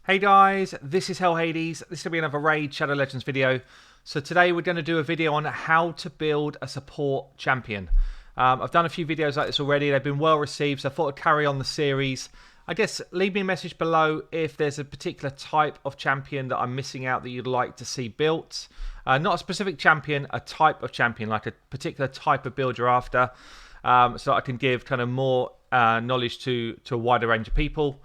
Hey guys, this is Hell Hades. This will be another Raid Shadow Legends video. So today we're going to do a video on how to build a support champion. I've done a few videos like this already. They've been well received, so I thought I'd carry on the series. I guess leave me a message below if there's a particular type of champion that I'm missing out that you'd like to see built. Not a specific champion, a type of champion, like a particular type of build you're after. So I can give kind of more knowledge to a wider range of people.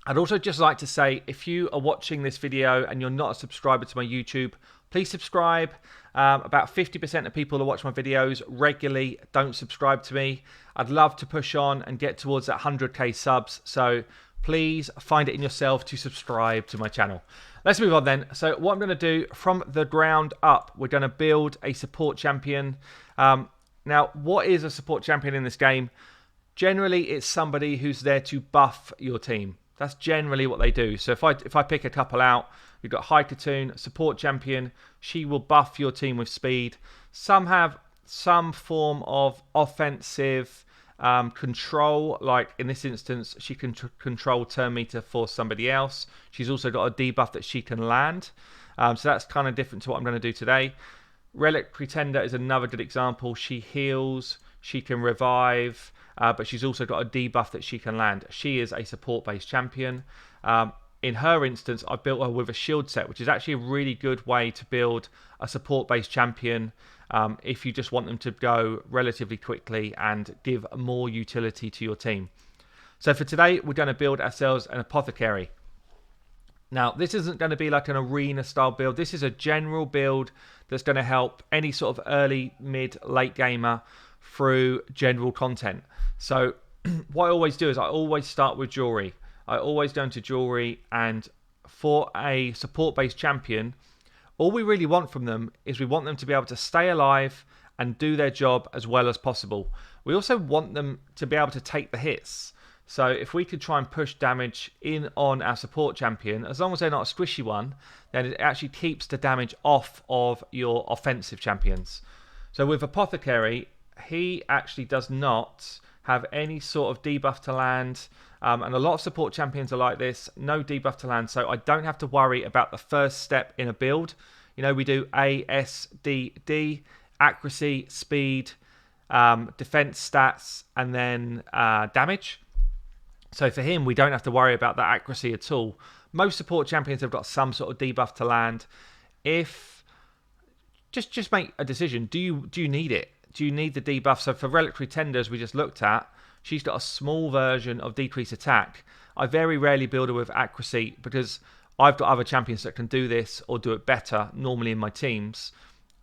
I'd also just like to say, if you are watching this video and you're not a subscriber to my YouTube, please subscribe. About 50% of people that watch my videos regularly don't subscribe to me. I'd love to push on and get towards that 100k subs, so please find it in yourself to subscribe to my channel. Let's move on then. So what I'm going to do from the ground up, we're going to build a support champion. Now, what is a support champion in this game? Generally, it's somebody who's there to buff your team. That's generally what they do. So if I pick a couple out, you've got Haikatoon, support champion. She will buff your team with speed. Some have some form of offensive control. Like in this instance, she can control turn meter for somebody else. She's also got a debuff that she can land. So that's kind of different to what I'm going to do today. Relic Pretender is another good example. She heals, she can revive, but she's also got a debuff that she can land. She is a support-based champion. In her instance, I built her with a shield set, which is actually a really good way to build a support-based champion if you just want them to go relatively quickly and give more utility to your team. So for today, we're going to build ourselves an Apothecary. Now, this isn't going to be like an arena style build. This is a general build that's going to help any sort of early, mid, late gamer through general content. So what I always do is I always start with jewelry. I always go into jewelry, and for a support-based champion, all we really want from them is we want them to be able to stay alive and do their job as well as possible. We also want them to be able to take the hits. So if we could try and push damage in on our support champion, as long as they're not a squishy one, then it actually keeps the damage off of your offensive champions. So with Apothecary, he actually does not have any sort of debuff to land. And a lot of support champions are like this, no debuff to land. So I don't have to worry about the first step in a build. You know, we do A, S, D, D, accuracy, speed, defense stats, and then damage. So for him, we don't have to worry about that accuracy at all. Most support champions have got some sort of debuff to land. If just make a decision. Do you need it? Do you need the debuff? So for Relic Pretenders we just looked at, she's got a small version of decreased attack. I very rarely build her with accuracy because I've got other champions that can do this or do it better normally in my teams.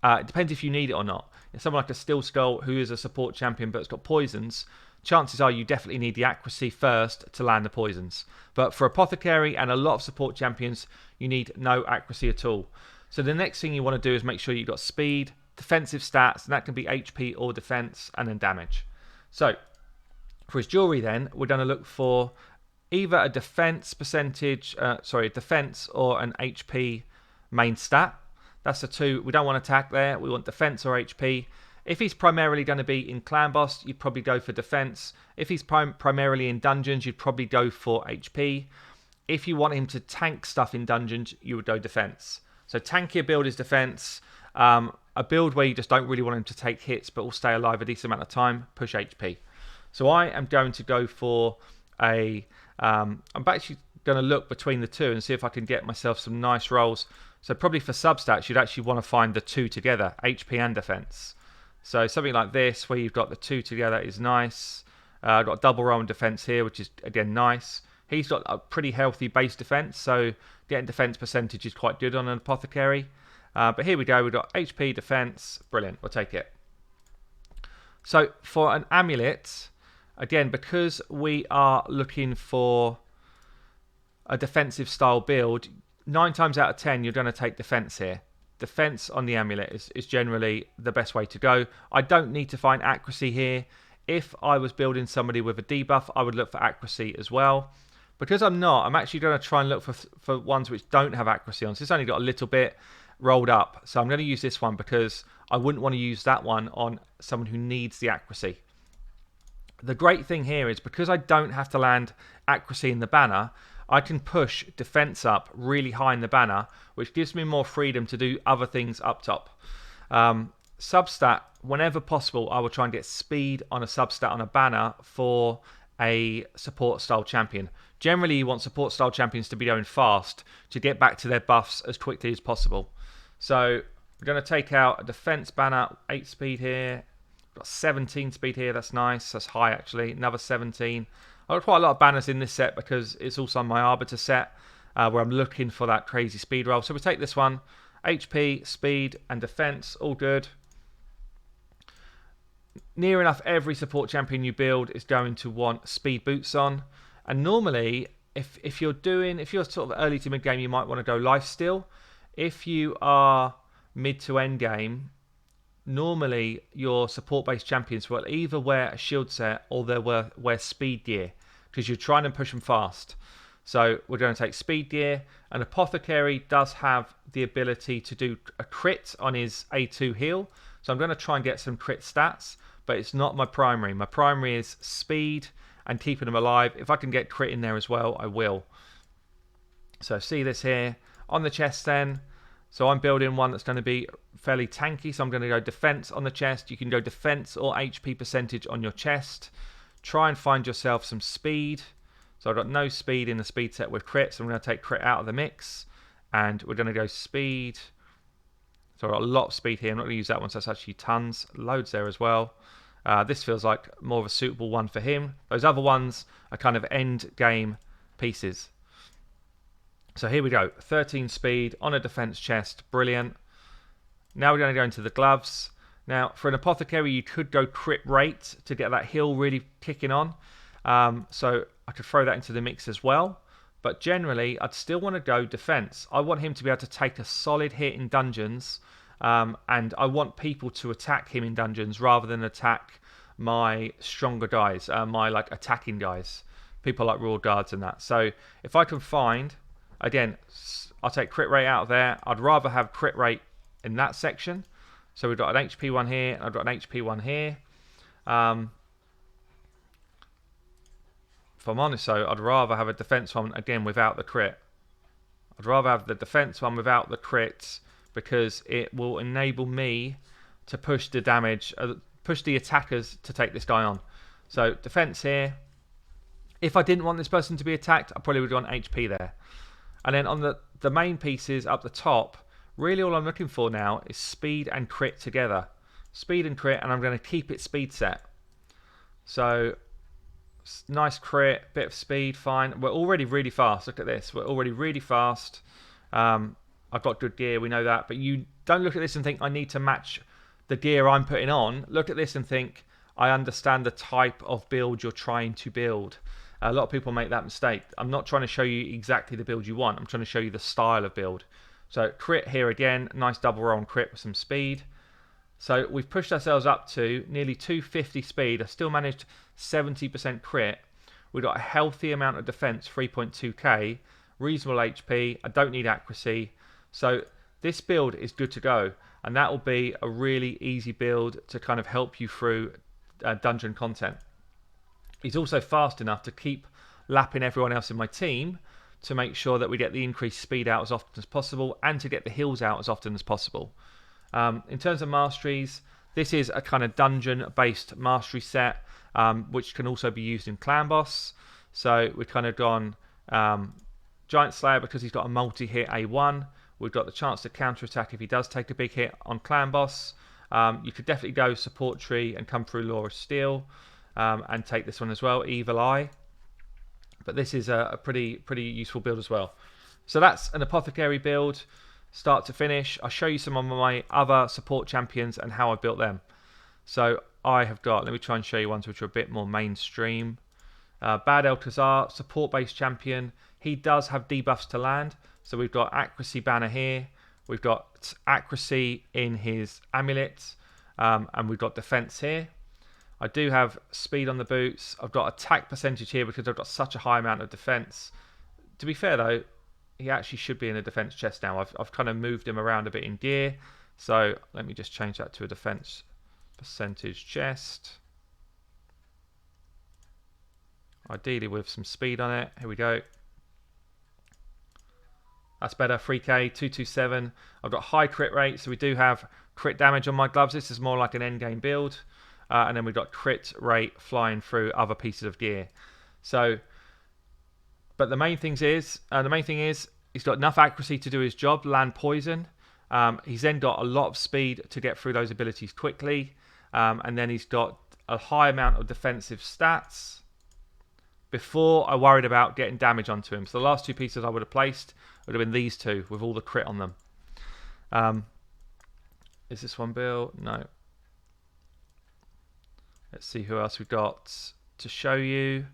It depends if you need it or not. If someone like a Steel Skull who is a support champion but it's got poisons, chances are you definitely need the accuracy first to land the poisons. But for Apothecary and a lot of support champions, you need no accuracy at all. So the next thing you want to do is make sure you've got speed, defensive stats, and that can be HP or defense, and then damage. So for his jewelry then, we're going to look for either a defense percentage, defense or an HP main stat. That's the two. We don't want attack there. We want defense or HP. If he's primarily going to be in Clan Boss, you'd probably go for defense. If he's primarily in dungeons, you'd probably go for HP. If you want him to tank stuff in dungeons, you would go defense. So tankier build is defense. A build where you just don't really want him to take hits but will stay alive a decent amount of time, push HP. So I am going to go for a... I'm actually going to look between the two and see if I can get myself some nice rolls. So probably for substats, you'd actually want to find the two together, HP and defense. So something like this, where you've got the two together, is nice. I've got a double roll in defense here, which is, again, nice. He's got a pretty healthy base defense, so getting defense percentage is quite good on an Apothecary. But here we go, we've got HP, defense, brilliant, we'll take it. So for an Amulet, again, because we are looking for a defensive style build, 9 times out of 10, you're going to take defense here. Defense on the Amulet is generally the best way to go. I don't need to find accuracy here. If I was building somebody with a debuff, I would look for accuracy as well. Because I'm not, I'm actually going to try and look for ones which don't have accuracy on. So it's only got a little bit rolled up. So I'm going to use this one because I wouldn't want to use that one on someone who needs the accuracy. The great thing here is because I don't have to land accuracy in the banner, I can push defense up really high in the banner, which gives me more freedom to do other things up top. Substat, whenever possible, I will try and get speed on a substat on a banner for a support style champion. Generally, you want support style champions to be going fast to get back to their buffs as quickly as possible. So we're going to take out a defense banner, 8 speed here. Got 17 speed here, that's nice. That's high actually. Another 17. I've got quite a lot of banners in this set because it's also my Arbiter set where I'm looking for that crazy speed roll. So we take this one. HP, speed, and defense, all good. Near enough every support champion you build is going to want speed boots on. And normally, if you're sort of early to mid game, you might want to go lifesteal. If you are mid to end game, normally your support based champions will either wear a shield set or they'll wear speed gear because you're trying to push them fast. So we're going to take speed gear, and Apothecary does have the ability to do a crit on his A2 heal. So I'm going to try and get some crit stats, but it's not my primary. My primary is speed and keeping them alive. If I can get crit in there as well, I will. So see this here on the chest then. So I'm building one that's going to be fairly tanky. So I'm going to go defense on the chest. You can go defense or HP percentage on your chest. Try and find yourself some speed. So I've got no speed in the speed set with crit. So I'm going to take crit out of the mix. And we're going to go speed. So I've got a lot of speed here. I'm not going to use that one. So that's actually tons. Loads there as well. This feels like more of a suitable one for him. Those other ones are kind of end game pieces. So here we go, 13 speed on a defense chest, brilliant. Now we're going to go into the gloves. Now for an Apothecary you could go crit rate to get that heal really kicking on. So I could throw that into the mix as well. But generally I'd still want to go defense. I want him to be able to take a solid hit in dungeons. And I want people to attack him in dungeons rather than attack my stronger guys, my like attacking guys. People like Royal Guards and that. So if I can find... Again, I'll take crit rate out of there. I'd rather have crit rate in that section. So we've got an HP one here, and I've got an HP one here. If I'm honest, so I'd rather have a defense one, again, without the crit. I'd rather have the defense one without the crits because it will enable me to push the damage, push the attackers to take this guy on. So defense here. If I didn't want this person to be attacked, I probably would want HP there. And then on the main pieces up the top, really all I'm looking for now is speed and crit together. Speed and crit, and I'm going to keep it speed set. So, nice crit, bit of speed, fine. We're already really fast. Look at this. We're already really fast. I've got good gear, we know that. But you don't look at this and think, I need to match the gear I'm putting on. Look at this and think, I understand the type of build you're trying to build. A lot of people make that mistake. I'm not trying to show you exactly the build you want. I'm trying to show you the style of build. So crit here again, nice double roll on crit with some speed. So we've pushed ourselves up to nearly 250 speed. I still managed 70% crit. We've got a healthy amount of defense, 3.2k, reasonable HP. I don't need accuracy. So this build is good to go. And that will be a really easy build to kind of help you through dungeon content. He's also fast enough to keep lapping everyone else in my team to make sure that we get the increased speed out as often as possible and to get the heals out as often as possible. In terms of masteries, this is a kind of dungeon-based mastery set, which can also be used in Clan Boss. So we've kind of gone Giant Slayer because he's got a multi-hit A1. We've got the chance to counter-attack if he does take a big hit on Clan Boss. You could definitely go Support Tree and come through Law of Steel. And take this one as well, Evil Eye. But this is a pretty useful build as well. So that's an Apothecary build, start to finish. I'll show you some of my other support champions and how I built them. So I have got, let me try and show you ones which are a bit more mainstream. Bad Eltazar, support-based champion. He does have debuffs to land. So we've got accuracy banner here. We've got accuracy in his amulet. And we've got defense here. I do have speed on the boots. I've got attack percentage here because I've got such a high amount of defense. To be fair though, he actually should be in a defense chest now. I've kind of moved him around a bit in gear. So let me just change that to a defense percentage chest. Ideally with some speed on it. Here we go. That's better. 3k, 227. I've got high crit rate, so we do have crit damage on my gloves. This is more like an endgame build. And then we've got crit rate flying through other pieces of gear. So, but the main thing is he's got enough accuracy to do his job, land poison. He's then got a lot of speed to get through those abilities quickly. And then he's got a high amount of defensive stats before I worried about getting damage onto him. So the last two pieces I would have placed would have been these two with all the crit on them. Is this one built? No. Let's see who else we've got to show you.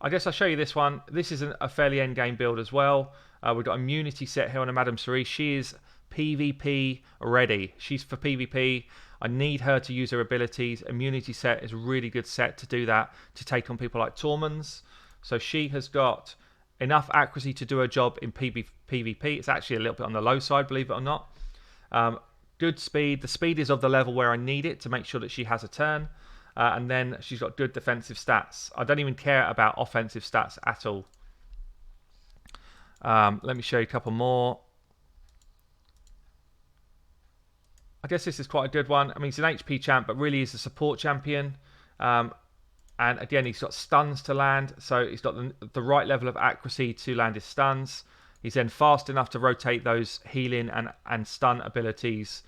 I guess I'll show you this one. This is a fairly endgame build as well. We've got immunity set here on a Masteries. She is PvP ready. She's for PvP. I need her to use her abilities. Immunity set is a really good set to do that, to take on people like Tormans. So she has got enough accuracy to do her job in PvP. It's actually a little bit on the low side, believe it or not. Good speed. The speed is of the level where I need it to make sure that she has a turn. And then she's got good defensive stats. I don't even care about offensive stats at all. Let me show you a couple more. I guess this is quite a good one. I mean, he's an HP champ, but really he's a support champion. And again, he's got stuns to land, so he's got the right level of accuracy to land his stuns. He's then fast enough to rotate those healing and stun abilities.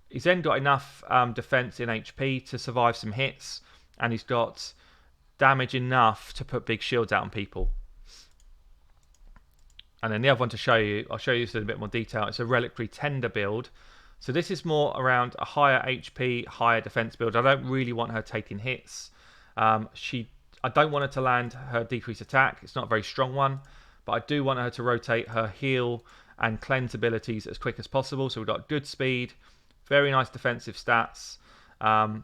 He's then got enough defense in HP to survive some hits, and he's got damage enough to put big shields out on people. And then the other one to show you, I'll show you this in a bit more detail. It's a Reliquary Tender build. So this is more around a higher HP, higher defense build. I don't really want her taking hits. I don't want her to land her decreased attack. It's not a very strong one, but I do want her to rotate her heal and cleanse abilities as quick as possible. So we've got good speed, very nice defensive stats, and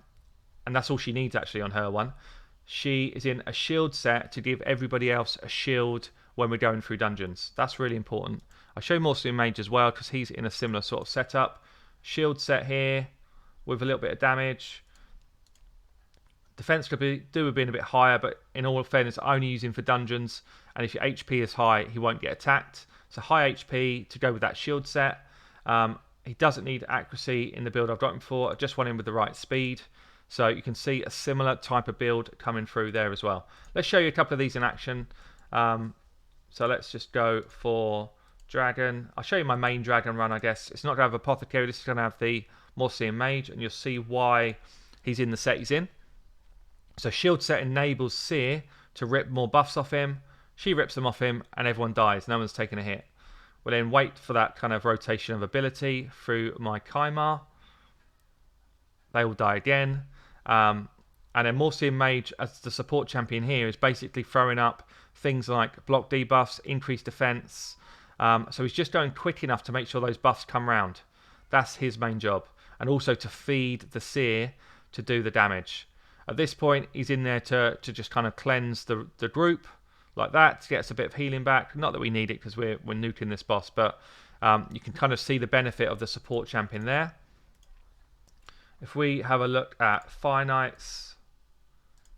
that's all she needs actually on her one. She is in a shield set to give everybody else a shield when we're going through dungeons. That's really important. I show Morsian Mage as well because he's in a similar sort of setup. Shield set here with a little bit of damage. Defense could do with being a bit higher, but in all fairness, only using for dungeons. And if your HP is high, he won't get attacked. So high HP to go with that shield set. He doesn't need accuracy in the build I've got him for. I just want him with the right speed. So you can see a similar type of build coming through there as well. Let's show you a couple of these in action. So let's just go for Dragon. I'll show you my main Dragon run, I guess. It's not going to have Apothecary. This is going to have the Morsian Mage, and you'll see why he's in the set he's in. So shield set enables Seer to rip more buffs off him. She rips them off him, and everyone dies. No one's taking a hit. We'll then wait for that kind of rotation of ability through my Kaimar. They all die again. And then Morsian Mage, as the support champion here, is basically throwing up things like block debuffs, increased defense. So he's just going quick enough to make sure those buffs come round. That's his main job. And also to feed the Seer to do the damage. At this point, he's in there to just kind of cleanse the group like that, to get us a bit of healing back. Not that we need it because we're nuking this boss, but you can kind of see the benefit of the support champion there. If we have a look at Fire Knights,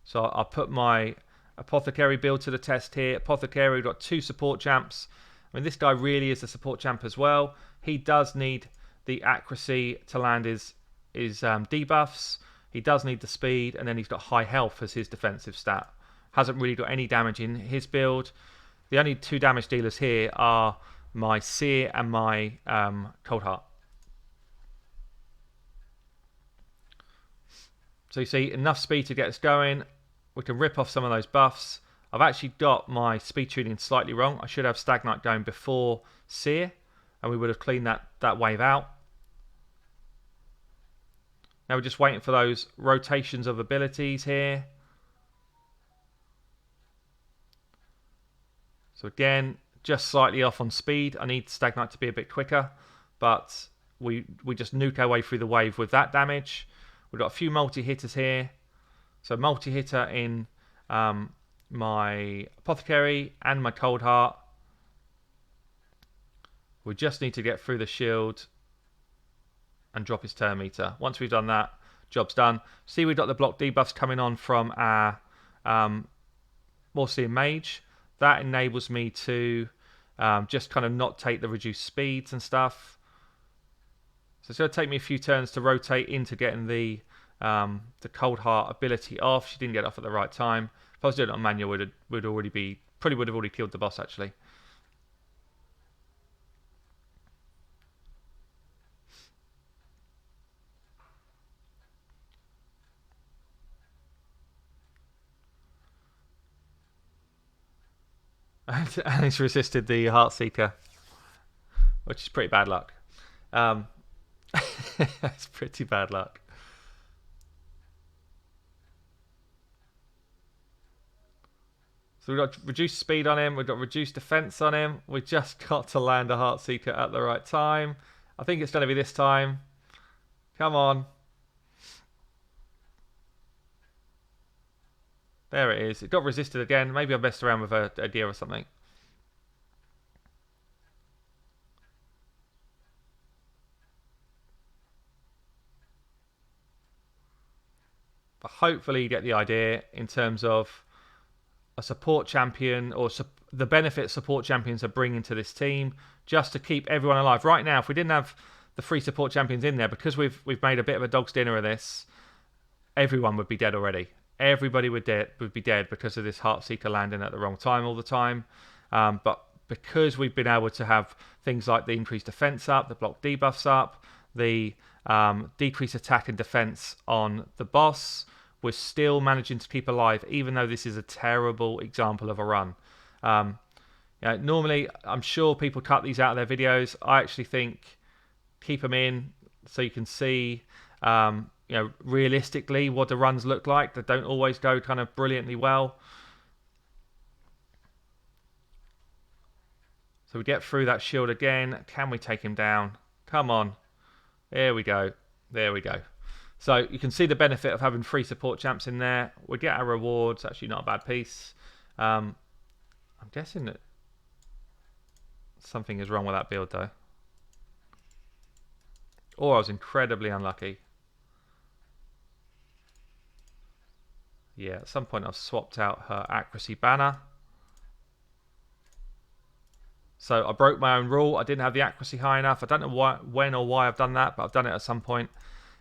so I'll put my Apothecary build to the test here. Apothecary, we've got two support champs. I mean, this guy really is a support champ as well. He does need the accuracy to land his debuffs. He does need the speed, and then he's got high health as his defensive stat. Hasn't really got any damage in his build. The only two damage dealers here are my Seer and my Cold Heart. So you see, enough speed to get us going. We can rip off some of those buffs. I've actually got my speed tuning slightly wrong. I should have Stagnite going before Seer, and we would have cleaned that wave out. Now we're just waiting for those rotations of abilities here. So again, just slightly off on speed. I need Stagnite to be a bit quicker, but we just nuke our way through the wave with that damage. We've got a few multi-hitters here. So multi-hitter in my Apothecary and my Cold Heart. We just need to get through the shield and drop his turn meter. Once we've done that, job's done. See, we've got the block debuffs coming on from our Morsian Mage. That enables me to just kind of not take the reduced speeds and stuff. So it's going to take me a few turns to rotate into getting the Cold Heart ability off. She didn't get it off at the right time. If I was doing it on manual, would have already killed the boss actually. And he's resisted the Heartseeker, which is pretty bad luck. That's pretty bad luck. So we've got reduced speed on him, we've got reduced defense on him, we just got to land a Heartseeker at the right time. I think it's going to be this time. Come on. There it is. It got resisted again. Maybe I messed around with a gear or something. But hopefully you get the idea in terms of a support champion or the benefits support champions are bringing to this team just to keep everyone alive. Right now, if we didn't have the free support champions in there, because we've made a bit of a dog's dinner of this, everyone would be dead already. Everybody would be dead because of this Heartseeker landing at the wrong time all the time. But because we've been able to have things like the increased defense up, the block debuffs up, the decreased attack and defense on the boss, we're still managing to keep alive, even though this is a terrible example of a run. Normally, I'm sure people cut these out of their videos. I actually think keep them in so you can see realistically what the runs look like. They don't always go kind of brilliantly well. So we get through that shield again. Can we take him down? Come on. There we go. There we go. So you can see the benefit of having free support champs in there. We get our rewards. Actually not a bad piece. I'm guessing that something is wrong with that build though. Or I was incredibly unlucky. Yeah, at some point I've swapped out her accuracy banner. So I broke my own rule. I didn't have the accuracy high enough. I don't know when or why I've done that, but I've done it at some point.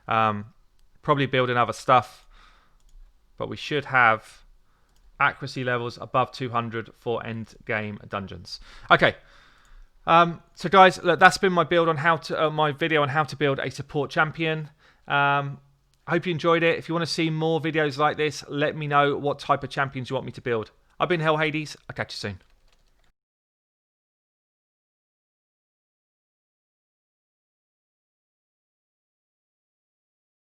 Probably building other stuff. But we should have accuracy levels above 200 for end game dungeons. Okay. So guys, look, that's been my build on how to my video on how to build a support champion. I hope you enjoyed it. If you want to see more videos like this, let me know what type of champions you want me to build. I've been Hell Hades. I'll catch you soon.